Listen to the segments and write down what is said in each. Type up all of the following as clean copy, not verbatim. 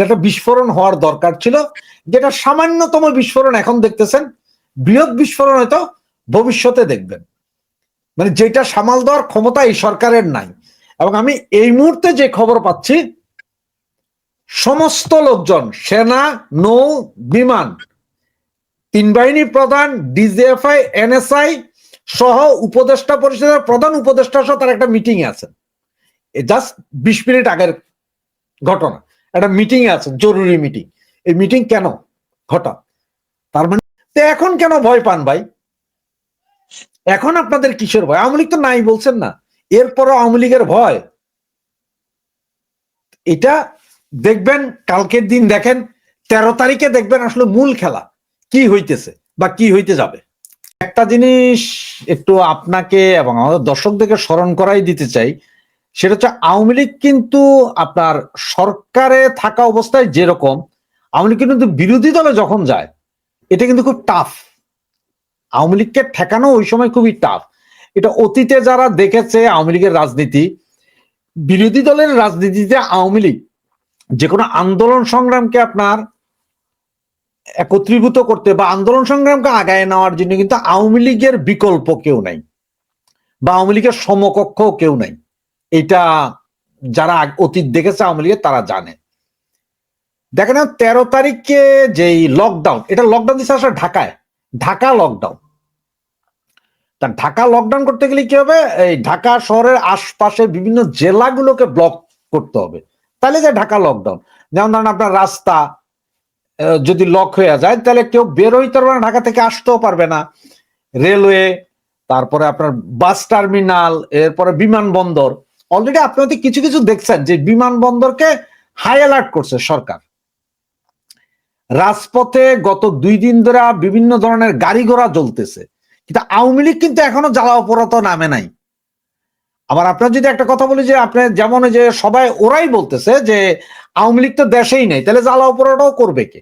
একটা বিস্ফোরণ হওয়ার দরকার ছিল, যেটা সামান্যতম বিস্ফোরণ এখন দেখতেছেন, বৃহৎ বিস্ফোরণ হয়তো ভবিষ্যতে দেখবেন। মানে যেটা সামাল দেওয়ার ক্ষমতা এই সরকারের নাই। এবং আমি এই মুহূর্তে যে খবর পাচ্ছি, সমস্ত লোকজন, সেনা, নৌ, বিমান, তিন বাহিনী প্রধান, ডিজিএফআই, এনএসআই সহ উপদেষ্টা পরিষদের প্রধান উপদেষ্টা সহ তার একটা মিটিং আছে। জাস্ট 20 মিনিট আগের ঘটনা, একটা মিটিং আছে, জরুরি মিটিং। এই মিটিং কেন হঠাৎ? তার মানে এখন কেন ভয় পান ভাই? এখন আপনাদের কিসের ভয়? আওয়ামী লীগ তো নাই বলছেন না, এরপরও আওয়ামী লীগের ভয়। এটা দেখবেন কালকের দিন, দেখেন 13 তারিখে দেখবেন আসলে মূল খেলা কি হইতেছে বা কি হইতে যাবে। একটা জিনিস একটু আপনাকে এবং আমাদের দর্শকদেরকে স্মরণ করাই দিতে চাই, সেটা হচ্ছে আওয়ামী লীগ কিন্তু আপনার সরকারে থাকা অবস্থায় যেরকম, আওয়ামী লীগ কিন্তু বিরোধী দলে যখন যায় এটা কিন্তু খুব টাফ। আওয়ামী লীগকে ঠেকানো ওই সময় খুবই টাফ। এটা অতীতে যারা দেখেছে আওয়ামী লীগের রাজনীতি, বিরোধী দলের রাজনীতিতে আওয়ামী লীগ যে কোনো আন্দোলন সংগ্রামকে আপনার একত্রীভূত করতে বা আন্দোলন সংগ্রামকে আগায় নেওয়ার জন্য কিন্তু আওয়ামী লীগের বিকল্প কেউ নাই, বা আওয়ামী লীগের সমকক্ষ কেউ নাই। এটা যারা অতীত দেখেছে আওয়ামী লীগের তারা জানে। দেখেন 13 তারিখে যেই লকডাউন, এটা লকডাউন দিচ্ছে আসলে ঢাকায়, ঢাকা লকডাউন। তা ঢাকা লকডাউন করতে গেলে কি হবে? এই ঢাকা শহরের আশপাশে বিভিন্ন জেলাগুলোকে ব্লক করতে হবে, তাহলে যে ঢাকা লকডাউন। যেমন ধরেন আপনার রাস্তা যদি লক হয়ে যায় তাহলে কেউ বের হইতে পারবে না, ঢাকা থেকে আসতেও পারবে না। রেলওয়ে, তারপরে আপনার বাস টার্মিনাল, এরপরে বিমানবন্দর। অলরেডি আপনাদের কিছু কিছু দেখছেন যে বিমানবন্দরকে হাই অ্যালার্ট করছে সরকার। রাজপথে গত 2 দিন ধরে বিভিন্ন ধরনের গাড়ি ঘোড়া জ্বলতেছে, কিন্তু আওয়ামী লীগ কিন্তু এখনো জ্বালাও পোড়াতো নামে নাই। আবার আপনার যদি একটা কথা বলি যে আপনি যেমন যে সবাই ওরাই বলতেছে যে আওয়ামী লীগ তো দেশেই নেই, তাহলে জ্বালাও পোড়াটাও করবে কে?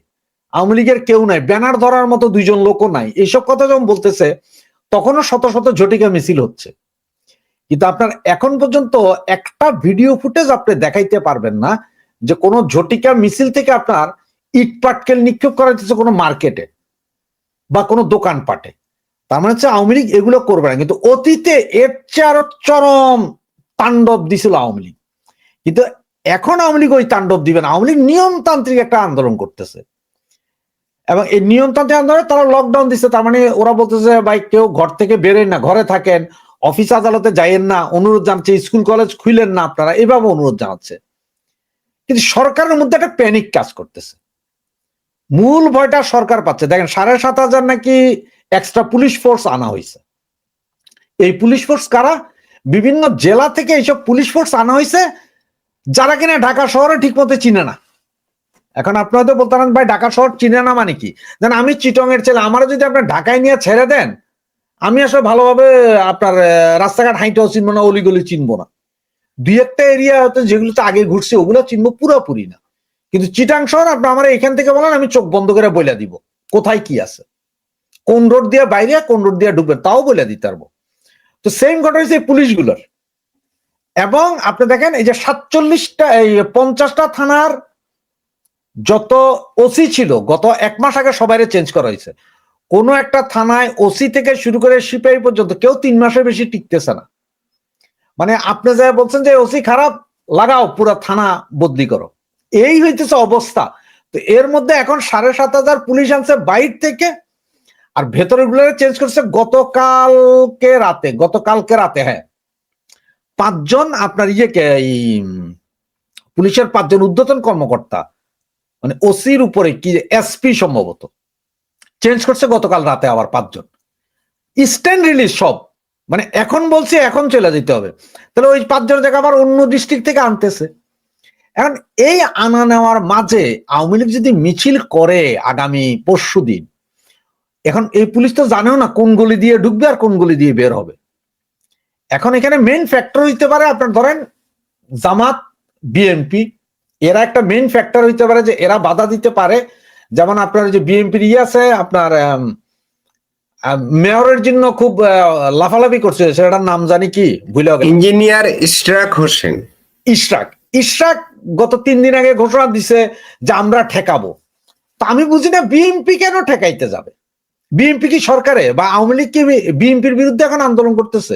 আওয়ামী লীগের কেউ নাই, ব্যানার ধরার মতো 2 জন লোকও নাই। এইসব কথা যখন বলতেছে তখনও শত শত ঝটিকা মিছিল হচ্ছে, কিন্তু আপনার এখন পর্যন্ত একটা ভিডিও ফুটেজ আপনি দেখাইতে পারবেন না যে কোনো ঝটিকা মিছিল থেকে আপনার ইট পাটকেল নিক্ষেপ করা হচ্ছে কোনো মার্কেটে বা কোনো দোকানপাটে। তার মানে হচ্ছে আওয়ামী লীগ এগুলো করবে না, কিন্তু অতীতে এর চেয়ে আরো চরম তাণ্ডব দিছিল আওয়ামী লীগ। কিন্তু এখন আওয়ামী লীগ ওই তাণ্ডব দিবে না, আওয়ামী লীগ নিয়মতান্ত্রিক একটা আন্দোলন করতেছে। এবং এই নিয়মতান্ত্রিক আন্দোলনে তারা লকডাউন দিচ্ছে। তার মানে ওরা বলতেছে ভাই কেউ ঘর থেকে বেরেন না, ঘরে থাকেন, অফিস আদালতে যাইয়েন না, অনুরোধ জানাচ্ছে, স্কুল কলেজ খুইলেন না আপনারা, এভাবে অনুরোধ জানাচ্ছে। কিন্তু সরকারের মধ্যে একটা প্যানিক কাজ করতেছে। মূল ভয়টা সরকার পাচ্ছে। দেখেন 7,500 নাকি এক্সট্রা পুলিশ ফোর্স আনা হয়েছে। এই পুলিশ ফোর্স কারা? বিভিন্ন জেলা থেকে এইসব পুলিশ ফোর্স আনা হয়েছে, যারা কিনা ঢাকা শহরে ঠিক মতো চিনে না। এখন আপনারা তো বলতে পারেন ভাই ঢাকা শহর চিনে না মানে কি? যেন আমি চিটং এর ছেলে, আমারও যদি আপনার ঢাকায় নিয়ে ছেড়ে দেন, আমি আসলে ভালোভাবে আপনার রাস্তাঘাট হাইটাও চিনবো না, অলিগলি চিনবো না। 2-একটা এরিয়া হয়তো যেগুলোতে আগে ঘুরছে ওগুলো চিনবো, পুরোপুরি না। কিন্তু চিটাং শহর আপনার আমার এখান থেকে বলেন, আমি চোখ বন্ধ করে বলে দিব কোথায় কি আছে, কোন রোড দিয়ে বাইরে কোন রোড দিয়ে ঢুকবে তাও বলে দিতে পারবো। তো সেম ঘটনা হয়েছে পুলিশগুলোর। এবং আপনি দেখেন এই যে 47টা এই 50টা থানার যত ওসি ছিল গত 1 মাস আগে সবাই চেঞ্জ করা হয়েছে। কোন একটা থানায় ওসি থেকে শুরু করে সিপাহী পর্যন্ত কেউ 3 মাসের বেশি টিকতেছে না। মানে আপনি যা বলছেন যে ওসি খারাপ, লাগাও পুরো থানা বদলি করো, এই হইতেছে অবস্থা। তো এর মধ্যে এখন 7,500 পুলিশ আনছে বাইর থেকে, আর ভেতরের গুলো চেঞ্জ করছে গতকালকে রাতে হ্যাঁ 5 জন আপনার ইয়েকে পুলিশের 5 জন ঊর্ধ্বতন কর্মকর্তা, মানে ওসির উপরে কি এসপি সম্ভবত চেঞ্জ করছে গতকাল রাতে আবার 5 জন। স্ট্যান্ড রিলিজ সব, মানে এখন বলছে এখন চলে যেতে হবে, তাহলে ওই 5 জনের জায়গা আবার অন্য ডিস্ট্রিক্ট থেকে আনতেছে। এখন এই আনা নেওয়ার মাঝে আওয়ামী লীগ যদি মিছিল করে আগামী পরশুদিন, এখন এই পুলিশ তো জানেও না কোন গলি দিয়ে ঢুকবে আর কোন গলি দিয়ে বের হবে। এখন এখানে মেইন ফ্যাক্টর হইতে পারে আপনার ধরেন জামাত, বিএনপি, এরা একটা মেইন ফ্যাক্টর হইতে পারে যে এরা বাধা দিতে পারে। যেমন আপনার যে বিএনপির আছে আপনার মেয়রের জন্য খুব লাফালাফি করছে, সেটার নাম জানি কি ভুলে গেল, ইঞ্জিনিয়ার ইশরাক হোসেন। ইশরাক গত 3 দিন আগে ঘোষণা দিছে যে আমরা ঠেকাবো। তা আমি বুঝি না বিএনপি কেন ঠেকাইতে যাবে? বিএনপি কি সরকারে বা আওয়ামী লীগ কি বিএনপির বিরুদ্ধে এখন আন্দোলন করতেছে?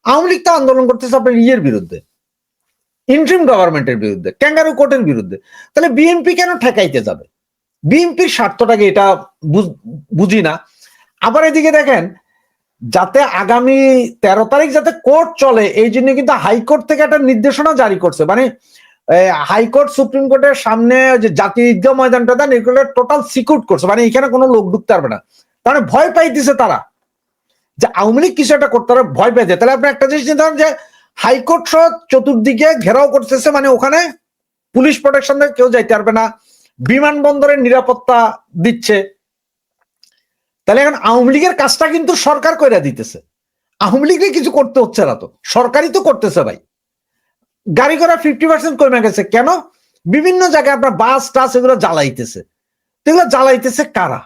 আওয়ামী লীগ তো আন্দোলন করতেছে আপনার ইয়ের বিরুদ্ধে, ইন্টারিম গভর্নমেন্টের বিরুদ্ধে, ক্যাঙ্গারু কোর্টের বিরুদ্ধে। তাহলে বিএনপি কেন ঠেকাইতে যাবে? বিএনপির স্বার্থটাকে এটা বুঝি না। আবার এদিকে দেখেন, যাতে আগামী 13 তারিখ যাতে কোর্ট চলে এই জন্য কিন্তু হাইকোর্ট থেকে একটা নির্দেশনা জারি করছে। মানে হাইকোর্ট সুপ্রিম কোর্টের সামনে যে জাতীয় ঈদগাহ ময়দানটা দেন এগুলো টোটাল সিকিউর করছে, মানে এখানে কোনো লোক ঢুকতে পারবে না। তাহলে ভয় পাইতেছে তারা যে আওয়ামী লীগ কিছু একটা করতে পারে, ভয় পাইছে। তাহলে আপনি একটা জিনিস চিন্তা করেন যে হাইকোর্ট সহ চতুর্দিকে ঘেরাও করতেছে, মানে ওখানে পুলিশ প্রোটেকশন দিয়ে কেউ যাইতে পারবে না, বিমানবন্দরের নিরাপত্তা দিচ্ছে। তাহলে এখন আওয়ামী লীগের কাজটা কিন্তু সরকার কইরা দিতেছে, আওয়ামী লীগের কিছু করতে হচ্ছে না তো, সরকারই তো করতেছে ভাই। গাড়ি ঘোড়া 50% কমে গেছে কেন? বিভিন্ন জায়গায় আপনার বাস টাস এগুলো জ্বালাইতেছে। এগুলো জ্বালাইতেছে কারা?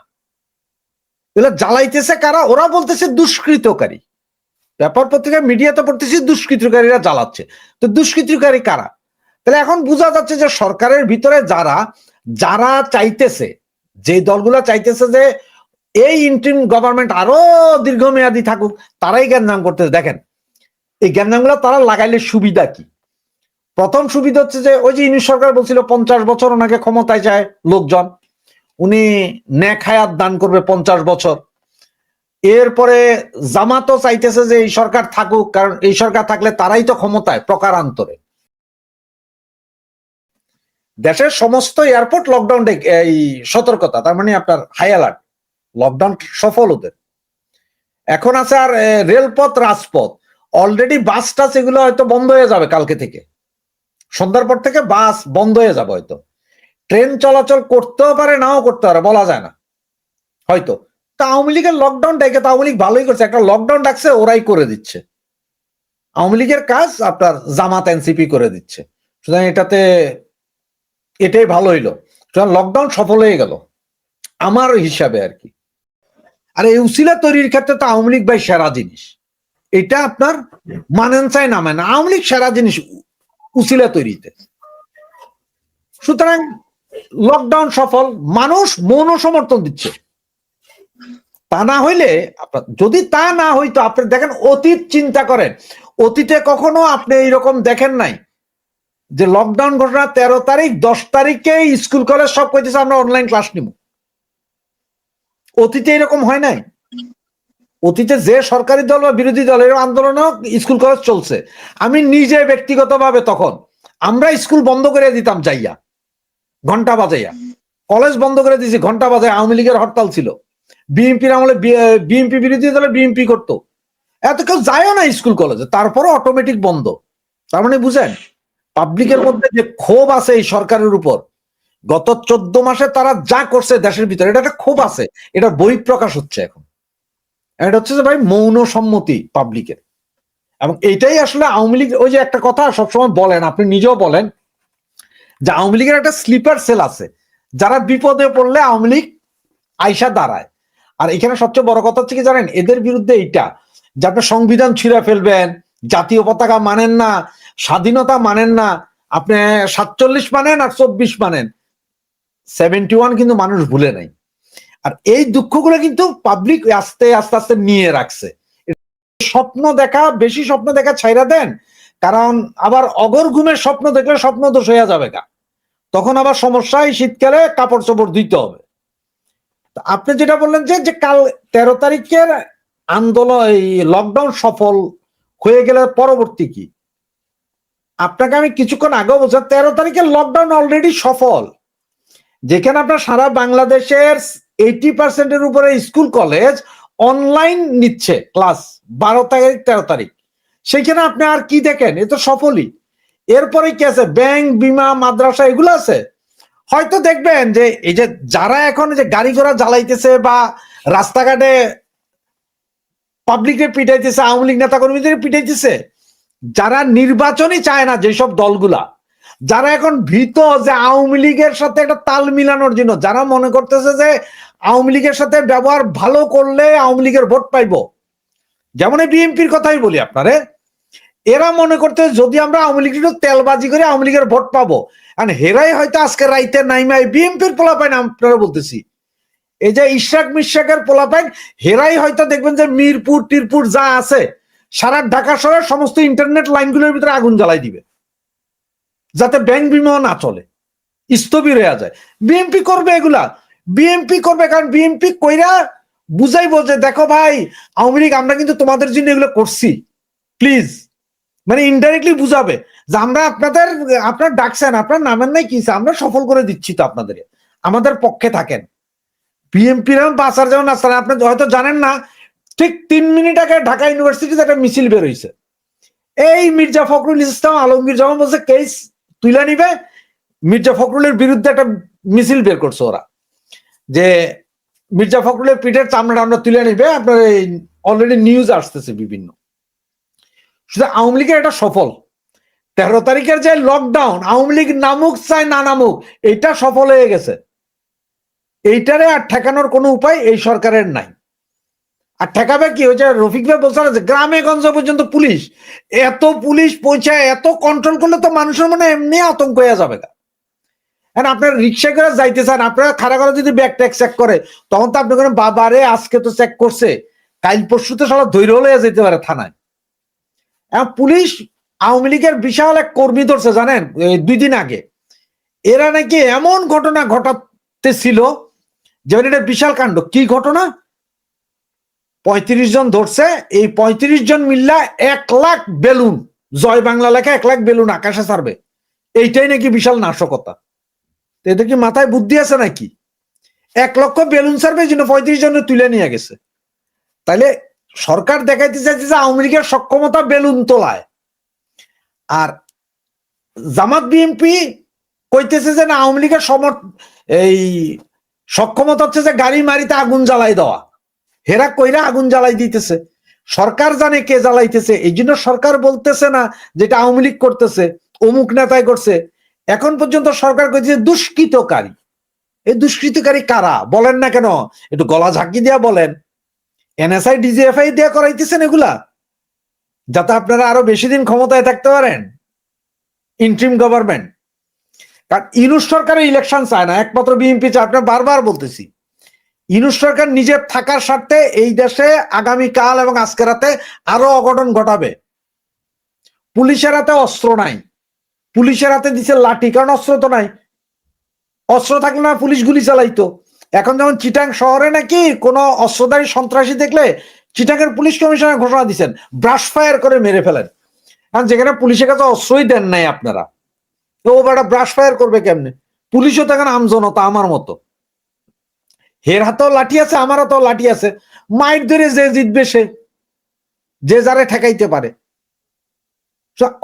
এগুলো জ্বালাইতেছে কারা? ওরা বলতেছে দুষ্কৃতকারী। পেপার পত্রিকা মিডিয়াতে পড়তেছি দুষ্কৃতকারীরা জ্বালাচ্ছে। তো দুষ্কৃতকারী কারা? তাহলে এখন বোঝা যাচ্ছে যে সরকারের ভিতরে যারা চাইতেছে, যে দলগুলো চাইতেছে যে এই ইন্টারিম গভর্নমেন্ট আরো দীর্ঘমেয়াদী থাকুক, তারাই গ্যাঞ্জাম করতেছে। দেখেন এই গ্যাঞ্জামগুলো তারা লাগাইলে সুবিধা কি? প্রথম সুবিধা হচ্ছে যে ওই যে ইউনিশ সরকার বলছিল 50 বছর ওনাকে ক্ষমতায় চায় লোকজন, উনি নেক হায়াত দান করবে 50 বছর। এরপরে জামাতও চাইতেছে যে এই সরকার থাকুক, কারণ এই সরকার থাকলে তারাই তো ক্ষমতায় প্রকারান্তরে। দেশের সমস্ত এয়ারপোর্ট লকডাউন এই সতর্কতা, তার মানে আপনার হাই অ্যালার্ট, লকডাউন সফল ওদের। এখন আছে আর রেলপথ রাজপথ, অলরেডি বাস টাস এগুলো হয়তো বন্ধ হয়ে যাবে কালকে থেকে, সন্ধ্যার পর থেকে বাস বন্ধ হয়ে যাবে। হয়তো ট্রেন চলাচল করতেও পারে, নাও করতে পারে, বলা যায় না হয়তো। তা আওয়ামী লীগের লকডাউন ডাকে তো আওয়ামী লীগ ভালোই করছে, একটা লকডাউন ডাকছে ওরাই করে দিচ্ছে। আওয়ামী লীগের কাজ আপনার জামাত এনসিপি করে দিচ্ছে, সুতরাং এটাই ভালো হইলো। সুতরাং লকডাউন সফল হয়ে গেল আমার হিসাবে আর কি। আর এই উসিলা তৈরির ক্ষেত্রে তো আওয়ামী লীগ ভাই সেরা জিনিস, এটা আপনার মানেন চাই না মানে, আওয়ামী লীগ সেরা জিনিস উসিলা তৈরিতে। সুতরাং লকডাউন সফল, মানুষ মৌন সমর্থন দিচ্ছে। তা না হইলে যদি তা না হইতো, আপনি দেখেন অতীত চিন্তা করেন, অতীতে কখনো আপনি এইরকম দেখেন নাই যে লকডাউন ঘটনা 13 তারিখ 10 তারিখে স্কুল কলেজ সব কইতেছে আমরা অনলাইন ক্লাস নিব। অতীতে এরকম হয় নাই। অতীতে যে সরকারি দল বা বিরোধী দলের আন্দোলনও স্কুল কলেজ চলছে। আমি নিজে ব্যক্তিগতভাবে তখন আমরা স্কুল বন্ধ করে দিতাম যাইয়া, ঘন্টা বাজাইয়া, কলেজ বন্ধ করে দিয়েছি ঘন্টা বাজায়। আওয়ামী লীগের হরতাল ছিল, বিএনপির আমলে বিএনপি বিরোধী দলে বিএনপি করতো, এত কেউ যায়ও না স্কুল কলেজে, তারপরও অটোমেটিক বন্ধ। তার মানে বুঝেন পাবলিকের মধ্যে যে ক্ষোভ আছে এই সরকারের উপর, গত 14 মাসে তারা যা করছে দেশের ভিতরে, এটা একটা ক্ষোভ আছে, এটা বহিঃপ্রকাশ হচ্ছে এখন। এটা হচ্ছে যে ভাই মৌন সম্মতি পাবলিকের। এবং এইটাই আসলে আওয়ামী লীগ, ওই যে একটা কথা সবসময় বলেন, আপনি নিজেও বলেন যে আওয়ামী লীগের একটা স্লিপার সেল আছে, যারা বিপদে পড়লে আওয়ামী লীগ আইসা দাঁড়ায়। আর এখানে সবচেয়ে বড় কথা হচ্ছে কি জানেন, এদের বিরুদ্ধে এইটা যে আপনি সংবিধান ছিঁড়ে ফেলবেন, জাতীয় পতাকা মানেন না, স্বাধীনতা মানেন না, আপনি 47 মানেন আর 24 মানেন, 71 কিন্তু মানুষ ভুলে নাই। আর এই দুঃখগুলো কিন্তু পাবলিক আস্তে আস্তে আস্তে নিয়ে রাখছে। স্বপ্ন দেখা, বেশি স্বপ্ন দেখা ছাইরা দেন, কারণ আবার অগর ঘুমের স্বপ্ন দেখলে স্বপ্ন দোষ হইয়া যাবে গা, তখন আবার সমস্যায় শীতকালে কাপড় চোপড় ধুইতে হবে। আপনি যেটা বললেন যে কাল 13 তারিখের আন্দোলন, এই লকডাউন সফল হয়ে গেলে পরবর্তী কি, আপনাকে আমি কিছুক্ষণ আগেও বলছিলাম 13 তারিখের লকডাউন অলরেডি সফল, যেখানে আপনার সারা বাংলাদেশের 80% উপরে স্কুল কলেজ অনলাইন নিচ্ছে ক্লাস 12 তারিখ 13 তারিখ, সেইখানে আপনি আর কি দেখেন, এ তো সফলই। এরপরে কি আছে, ব্যাংক, বিমা, মাদ্রাসা এগুলো আছে। হয়তো দেখবেন যে এই যে যারা এখন যে গাড়ি ঘোড়া জ্বালাইতেছে বা রাস্তাঘাটে পাবলিকে পিটাইতেছে, আওয়ামী লীগ নেতা কর্মীদের পিটাইতেছে, যারা নির্বাচনই চায় না, যেসব দলগুলা, যারা এখন ভীত যে আওয়ামী লীগের সাথে একটা তাল মিলানোর জন্য, যারা মনে করতেছে যে আওয়ামী লীগের সাথে ব্যবহার ভালো করলে আওয়ামী লীগের ভোট পাইব, যেমন এই বিএনপির কথাই বলি আপনারে, এরা মনে করতে যদি আমরা আওয়ামী লীগ তেলবাজি করে আওয়ামী লীগের ভোট পাবো, আর হেরাই হয়তো আজকে রাইতে নাইমাই বিএনপির পোলাপাইন আপনারা বলতেছি, এই যে ইশরাক মিশরাকের পোলাপাইন হেরাই হয়তো দেখবেন যে মিরপুর টিরপুর যা আছে সারা ঢাকা শহরের সমস্ত ইন্টারনেট লাইনগুলোর ভিতরে আগুন জ্বালাই দিবে, যাতে ব্যাংক বিমাও না চলে, স্থবির হয়ে যায়। বিএনপি করবে এগুলা, বিএনপি করবে, কারণ বিএনপি কইরা বুঝাইবো যে দেখো ভাই আওয়ামী লীগ আমরা কিন্তু তোমাদের জন্য এগুলো করছি, প্লিজ, মানে ইনডাইরেক্টলি বুঝাবে যে আমরা আপনার ডাকছেন, আপনার নামের নাই কি, আমরা সফল করে দিচ্ছি তো আপনাদের, আমাদের পক্ষে থাকেন। বিএনপির বাঁচার যেমন আসছেন, আপনি হয়তো জানেন না, ঠিক 3 মিনিট আগে ঢাকা ইউনিভার্সিটিতে একটা মিছিল বের হয়েছে, এই মির্জা ফখরুল ইসলাম আলমগীর যখন বলছে কেস তুলে নিবে, মির্জা ফখরুলের বিরুদ্ধে একটা মিছিল বের করছে ওরা, যে মির্জা ফখরুলের পিঠের চামড়া আমরা তুলে নিবে, আপনার অলরেডি নিউজ আসতেছে বিভিন্ন। শুধু আওয়ামী লীগের এটা সফল, 13 তারিখের যে লকডাউন, আওয়ামী লীগ নামুক চাই না নামুক, এটা সফল হয়ে গেছে। এইটারে আর ঠেকানোর কোনো উপায় এই সরকারের নাই। আর ঠেকাবে কি, ওই যে রফিক ভাই বলছে যে গ্রামে গঞ্জে পর্যন্ত পুলিশ, এত পুলিশ পৌঁছায়, এত কন্ট্রোল করলে তো মানুষের মনে এমনি আতঙ্ক হয়ে যাবে না। আপনার রিক্সা করে যাইতে চান, আপনারা খাড়া করে যদি ব্যাগ ট্যাগ চেক করে, তখন তো আপনি বলেন বাবারে আজকে তো চেক করছে, কাল পরশুতে সব ধৈর্য হলে যেতে পারে থানায়। পুলিশ আওয়ামী লীগের বিশাল এক কর্মী ধরছে জানেন 2 দিন আগে, এরা নাকি এমন ঘটনা ঘটাতে ছিল যেমন এটা বিশাল কাণ্ড। কি ঘটনা? 35 জন ধরছে, এই 35 জন মিল্লা 1 লাখ বেলুন, জয় বাংলা লেখা 1 লাখ বেলুন আকাশে ছাড়বে, এইটাই নাকি বিশাল নাশকতা। এদের কি মাথায় বুদ্ধি আছে নাকি? 1 লক্ষ বেলুন ছাড়বে, এই জন্য 35 জন তুলে নিয়ে গেছে। তাইলে সরকার দেখাইতে চাইছে যে আওয়ামী লীগের সক্ষমতা বেলুন তোলায়, আর জামাত বিএনপি কইতেছে যে না আওয়ামী লীগের এই সক্ষমতা হচ্ছে যে গাড়ি মারিতে আগুন জ্বালাই দেওয়া, হেরা কইরা আগুন জ্বালাই দিতেছে। সরকার জানে কে জ্বালাইতেছে, এই জন্য সরকার বলতেছে না যেটা আওয়ামী লীগ করতেছে, অমুক নেতাই করছে। এখন পর্যন্ত সরকার কইছে দুষ্কৃতকারী। এই দুষ্কৃতকারী কারা বলেন না কেন, একটু গলা ঝাঁকি দিয়া বলেন। এনএসআই ডিজিএফআই দিয়ে করাইতেছেন এগুলা, যাতে আপনারা আরো বেশি দিন ক্ষমতায় থাকতে পারেন, ইন্ট্রিম গভর্নমেন্ট। কারণ ইউনূস সরকারের ইলেকশন চায় না, একমাত্র বিএনপি চায়। আপনার বারবার বলতেছি, ইউনূস সরকার নিজের থাকার স্বার্থে এই দেশে আগামীকাল এবং আজকে রাতে আরো অঘটন ঘটাবে। পুলিশের হাতে অস্ত্র নাই, পুলিশের হাতে দিছে লাঠি, কারণ অস্ত্র তো নাই। অস্ত্র থাকলে না পুলিশ গুলি চালাইতো। এখন যেমন চিটাং শহরে নাকি কোনো অস্ত্রধারী সন্ত্রাসী দেখলে চিটাংয়ের পুলিশ কমিশনার ঘোষণা দিচ্ছেন ব্রাশ ফায়ার করে মেরে ফেলেন। কারণ যেখানে পুলিশের কাছে অস্ত্রই দেন নাই আপনারা, তো ও বেটা ব্রাশ ফায়ার করবে কেমনে? পুলিশও তখন আমজনতা আমার মতো, হের হাতেও লাঠি আছে, আমার হাতেও লাঠি আছে, মাইট ধরে যে জিতবে সে, যে যারে ঠেকাইতে পারে।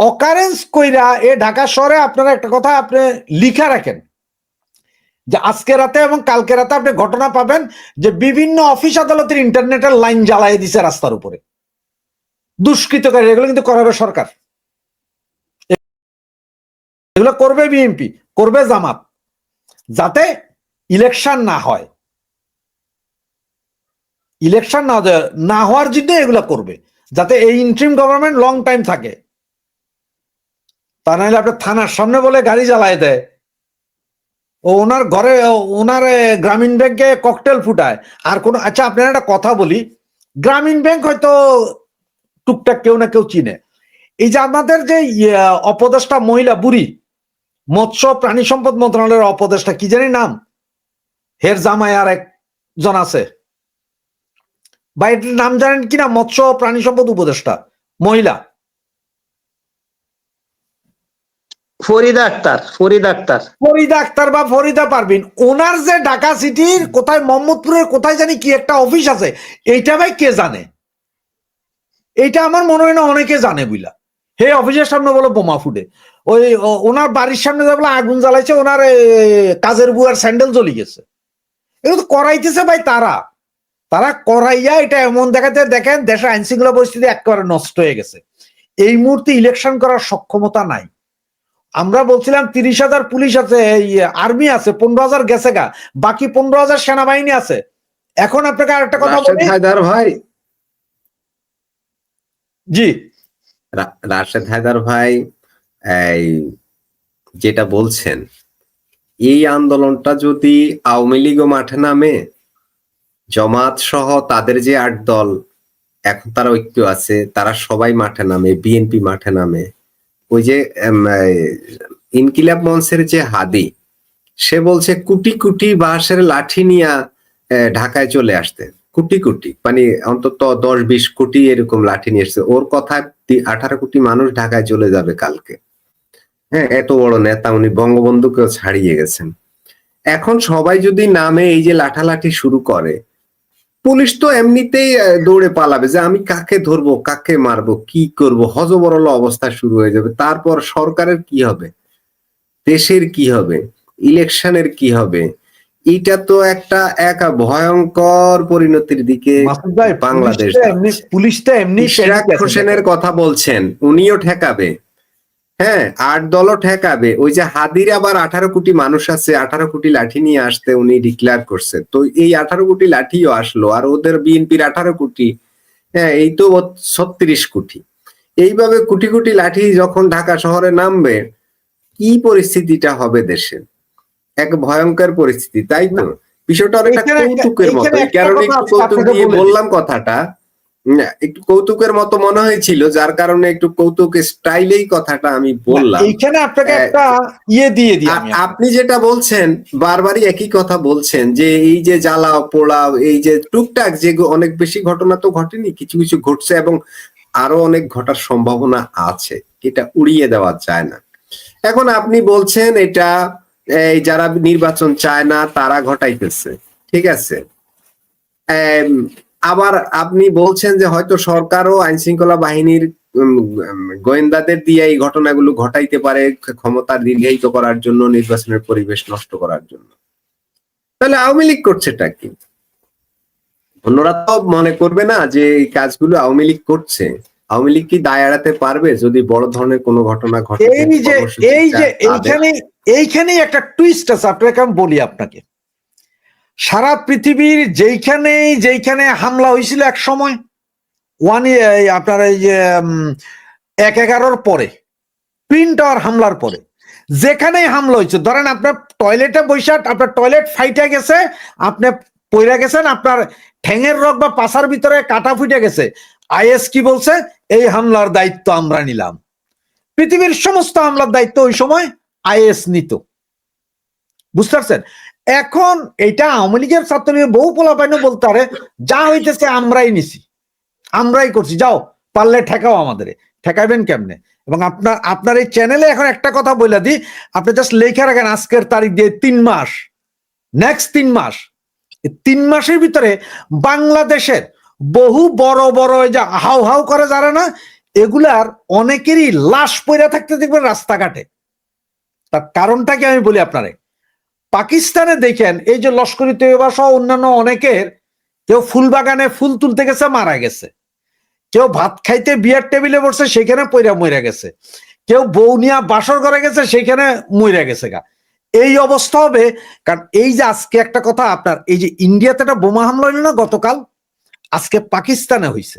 অকারেন্স কইরা এ ঢাকা শহরে আপনারা একটা কথা আপনি লিখা রাখেন যে আজকে রাতে এবং কালকে রাতে আপনি ঘটনা পাবেন যে বিভিন্ন অফিস আদালতের ইন্টারনেটের লাইন জ্বালাই দিছে রাস্তার উপরে। দুষ্কৃতকারী, এগুলো কিন্তু করাবে সরকার, এগুলো করবে বিএনপি, করবে জামাত, যাতে ইলেকশন না হয়। ইলেকশন না হওয়ার জন্য এগুলো করবে, যাতে এই ইন্ট্রিম গভর্নমেন্ট লং টাইম থাকে। তা নাহলে আপনার থানার সামনে বলে গাড়ি জ্বালায় দেয়, ও ওনার ঘরে ওনার গ্রামীণ ব্যাংকে ককটেল ফুটায় আর কোন। আচ্ছা আপনার একটা কথা বলি, গ্রামীণ ব্যাংক হয়তো টুকটাক কেউ না কেউ চিনে। এই যে আমাদের যে অপদেষ্টা মহিলা বুড়ি, মৎস্য প্রাণী সম্পদ মন্ত্রণালয়ের অপদেষ্টা, কি জানি নাম, হের জামাই আর একজন আছে, বা এটার নাম জানেন কিনা? মৎস্য প্রাণী সম্পদ উপদেষ্টা মহিলা ফরিদা আক্তার। ফরিদা আক্তার বা ফরিদা পারভিন, ওনার যে ঢাকা সিটির কোথায় মোহাম্মদপুরের কোথায় জানি কি একটা অফিস আছে, এইটা ভাই কে জানে? এইটা আমার মনে হয় না অনেকে জানে বুঝলা। হে অফিসের সামনে বলে বোমা ফুটে, ওই ওনার বাড়ির সামনে বলে আগুন জ্বালাইছে, ওনার কাজের বুয়ার স্যান্ডেল জ্বলি গেছে। এগুলো তো করাইতেছে ভাই তারা করাইয়া এটা এমন দেখাতে দেখেন দেশের আইন শৃঙ্খলা পরিস্থিতি একেবারে নষ্ট হয়ে গেছে। এই মুহূর্তে ইলেকশন করার সক্ষমতা নাই। আমরা বলছিলাম 30,000 পুলিশ আছে, এই আর্মি আছে, 15,000 গেছে গা, বাকি 15,000 সেনাবাহিনী আছে। এখন আপনাকে আরেকটা কথা বলি হায়দার ভাই, জি রাশেদ হায়দার ভাই এই যেটা বলছেন, এই আন্দোলনটা যদি আওয়ামী লীগও মাঠে নামে, জামাত সহ তাদের যে 8 দল এখন তারা ঐক্য আছে, তারা সবাই মাঠে নামে, বিএনপি মাঠে নামে, ওই যে ইনকিলাব মঞ্চের যে হাদি, সে বলছে কোটি কোটি বাঁশের লাঠি নিয়ে ঢাকায় চলে আসতে, কোটি কোটি মানে অন্তত 10-20 কোটি এরকম লাঠি নিয়ে এসছে। ওর কথা 18 কোটি মানুষ ঢাকায় চলে যাবে কালকে। হ্যাঁ, এত বড় নেতা, উনি বঙ্গবন্ধুকেও ছাড়িয়ে গেছেন। এখন সবাই যদি নামে এই যে লাঠালাঠি শুরু করে, পুলিশ তো এমনিতেই দৌড়ে পালাবে যে আমি কাকে ধরবো, কাকে মারবো, কি করব, হযবরল অবস্থা শুরু হয়ে যাবে। তারপর সরকারের কি হবে, দেশের কি হবে, ইলেকশনের কি হবে? এটা তো একটা ভয়ঙ্কর পরিণতির দিকে মাসুদ ভাই, বাংলাদেশ যাচ্ছে। পুলিশটা এমনি ইশরাক হোসেনের কথা বলছেন, উনিও ঠেকাবে। হ্যাঁ, 8 দলও ঠেকাবে। ওই যে হাদির আবার 18 কোটি মানুষ আছে, 18 কোটি লাঠি নিয়ে আসতে উনি ডিক্লেয়ার করছে। তো এই 18 কোটি লাঠিও আসলো, আর ওদের বিএনপির 18 কোটি, হ্যাঁ এই তো 36 কোটি। এইভাবে কোটি কোটি লাঠি যখন ঢাকা শহরে নামবে, কি পরিস্থিতিটা হবে দেশে? এক ভয়ঙ্কর পরিস্থিতি, তাই তো? বিষয়টা অনেকটা কৌতুকের মতো, এই কারণে একটু কৌতুক দিয়ে বললাম কথাটা। একটু কৌতুকের মতো মনে হয়েছিল, যার কারণে একটু কৌতুক স্টাইলেই কথাটা আমি বললাম। এইখানে আপনাকে একটা ইয়ে দিয়ে দিই। আপনি যেটা বলছেন, বারবারই একই কথা বলছেন যে এই যে জ্বালাও পোড়াও, এই যে টুকটাক যে অনেক বেশি ঘটনা তো ঘটেনি, কিছু কিছু ঘটছে এবং আরো অনেক ঘটার সম্ভাবনা আছে, এটা উড়িয়ে দেওয়া যায় না। এখন আপনি বলছেন এটা এই যারা নির্বাচন চায় না তারা ঘটাইতেছে, ঠিক আছে। আবার আপনি বলছেন যে হয়তো সরকারও আইন শৃঙ্খলা বাহিনীর গোয়েন্দাদের দিয়ে এই ঘটনাগুলো ঘটাইতে পারে ক্ষমতা দীর্ঘায়িত করার জন্য, নির্বাচনের পরিবেশ নষ্ট করার জন্য। তাহলে আওয়ামী লীগ করছেটা কি? অন্যরা তো মনে করবে না যে এই কাজগুলো আওয়ামী লীগ করছে। আওয়ামী লীগ কি দায় এড়াতে পারবে যদি বড় ধরনের কোনো ঘটনা ঘটে? এইখানেই একটা টুইস্ট আছে, আপনাকে আমি বলি আপনাকে। সারা পৃথিবীর যেইখানে হামলা হয়েছিল এক সময়, আপনার এই যে 1/11 পরে, টুইন টাওয়ার হামলার পরে যেখানেই হামলা হয়েছে, ধরেন আপনার টয়লেটে বৈশা আপনার টয়লেট ফাইটে গেছে, আপনি পইরা গেছেন, আপনার ঠ্যাঙের রগ বা পাছার ভিতরে কাটা ফুটে গেছে, আইএস কি বলছে? এই হামলার দায়িত্ব আমরা নিলাম। পৃথিবীর সমস্ত হামলার দায়িত্ব ওই সময় আইএস নিত, বুঝতে পারছেন? এখন এটা আওয়ামী লীগের ছাত্রলীগের বহু পোলাপাইন বলতে পারে যা হইতেছে আমরাই নিছি, আমরাই করছি, যাও পারলে ঠেকাও আমাদের। ঠেকাইবেন কেমনে? এবং আপনার এই চ্যানেলে এখন একটা কথা বলে দিই, আপনি জাস্ট লেখা রাখেন আজকের তারিখ দিয়ে 3 মাস, নেক্সট 3 মাস, 3 মাসের ভিতরে বাংলাদেশের বহু বড় বড় যে হাউ হাউ করে যারা না, এগুলার অনেকেরই লাশ পড়ে থাকতে দেখবেন রাস্তাঘাটে। তার কারণটা কি আমি বলি আপনারে। পাকিস্তানে দেখেন এই যে লস্করি তৈয়বা সহ অন্যান্য অনেকের, কেউ ফুল বাগানে ফুল তুলতে গেছে মারা গেছে, কেউ ভাত খাইতে বিয়ার টেবিলে বসে সেখানে পইরা মইরা গেছে, কেউ বউ নিয়া বাসর ঘরে গেছে সেখানে মইরা গেছে গা। এই অবস্থা হবে কারণ এই যে আজকে একটা কথা, আপনার এই যে ইন্ডিয়াতে একটা বোমা হামলা হইল না গতকাল, আজকে পাকিস্তানে হইছে।